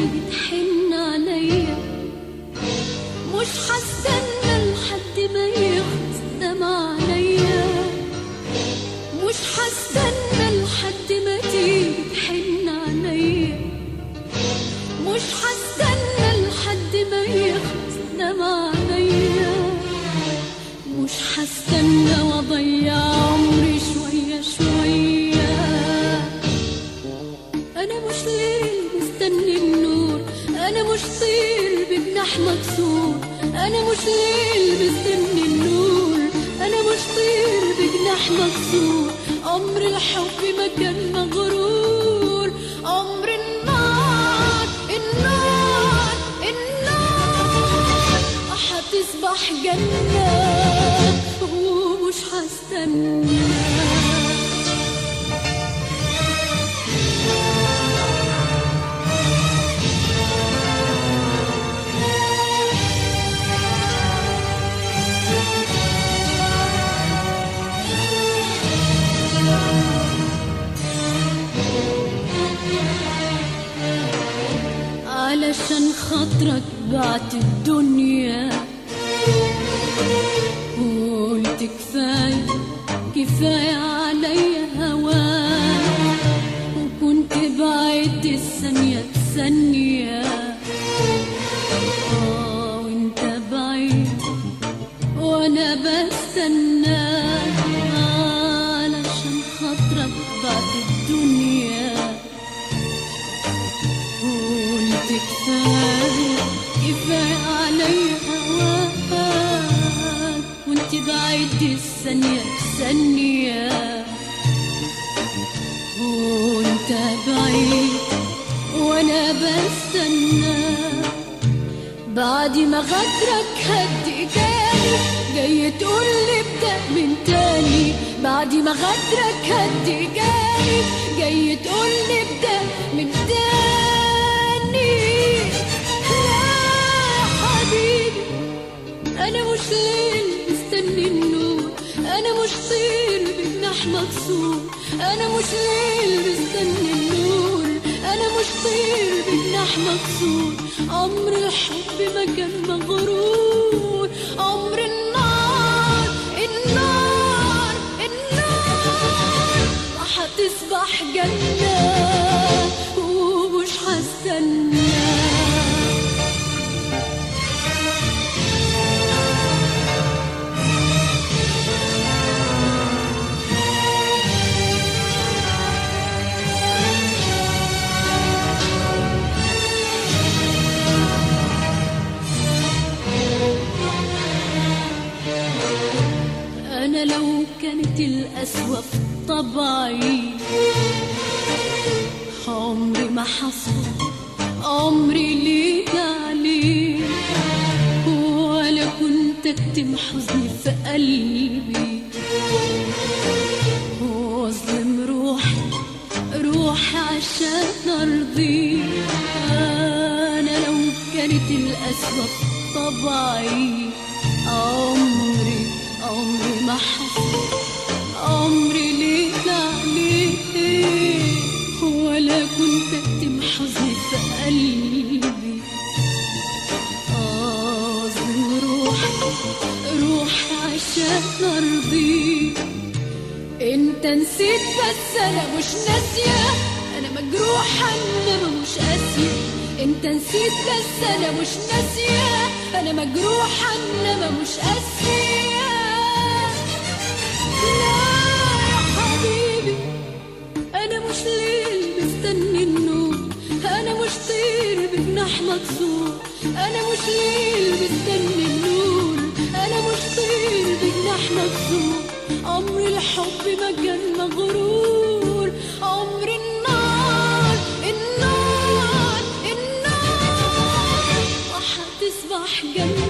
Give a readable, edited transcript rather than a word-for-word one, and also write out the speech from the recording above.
بتحن عليا، مش هستنى لحد ما يخلص دمع عليا، مش هستنى لحد ما تيجي تحن عليا، مش هستنى لحد ما يخلص دمع عليا، مش هستنى واضيع عمري شوية شوية. أنا مش ليل مستني النور، أنا مش طير بجناح مكسور، أنا مش ليل مستني النور، أنا مش طير بجناح مكسور. عمر الحب ما كان مغرور، عمر النار النار النار هتصبح جنة ومش هستنى. علشان خاطرك بعت الدنيا، قلت كفاية كفاية عليا هواك، وكنت بعد الثانية بثانية. وانت بعيد وانا بستناك، علشان خاطرك بعت الدنيا، قلت كفاية كفاية عليا هواك، وانت بعيد الثانية بثانية. وانت بعيد وانا بستنى، بعد ما غدرك هد جاني جاي تقولي ابدأ من تاني، بعد ما غدرك هد جاني جاي تقولي ابدأ من تاني. أنا مش ليل مستني النور، أنا مش طير بجناح مكسور، أنا مش ليل مستني النور، أنا مش طير بجناح مكسور. عمر الحب ما كان مغرور، عمر النار النار النار هتصبح جنة ومش هستنى. أنا لو كانت القسوة في طبعي، عمري ما حصل عمري ليك عليك، ولا كنت أكتم حزني في قلبي واظلم روحي عشان أرضيك. أنا لو كانت القسوة في طبعي، عمري ما حصل عمري ليك عليك، ولا كنت أكتم حزني في قلبي أظلم روحي عشان أرضيك. انت نسيت بس أنا مش ناسية، أنا مجروحة إنما مش قاسية. انت نسيت بس أنا مش ناسية، أنا مجروحة إنما مش قاسية. لا يا حبيبي أنا مش ليل مستني النور، أنا مش طير بجناح مكسور، أنا مش ليل مستني النور، أنا مش طير بجناح مكسور. عمر الحب ما كان مغرور، عمر النار النار النار هتصبح جنة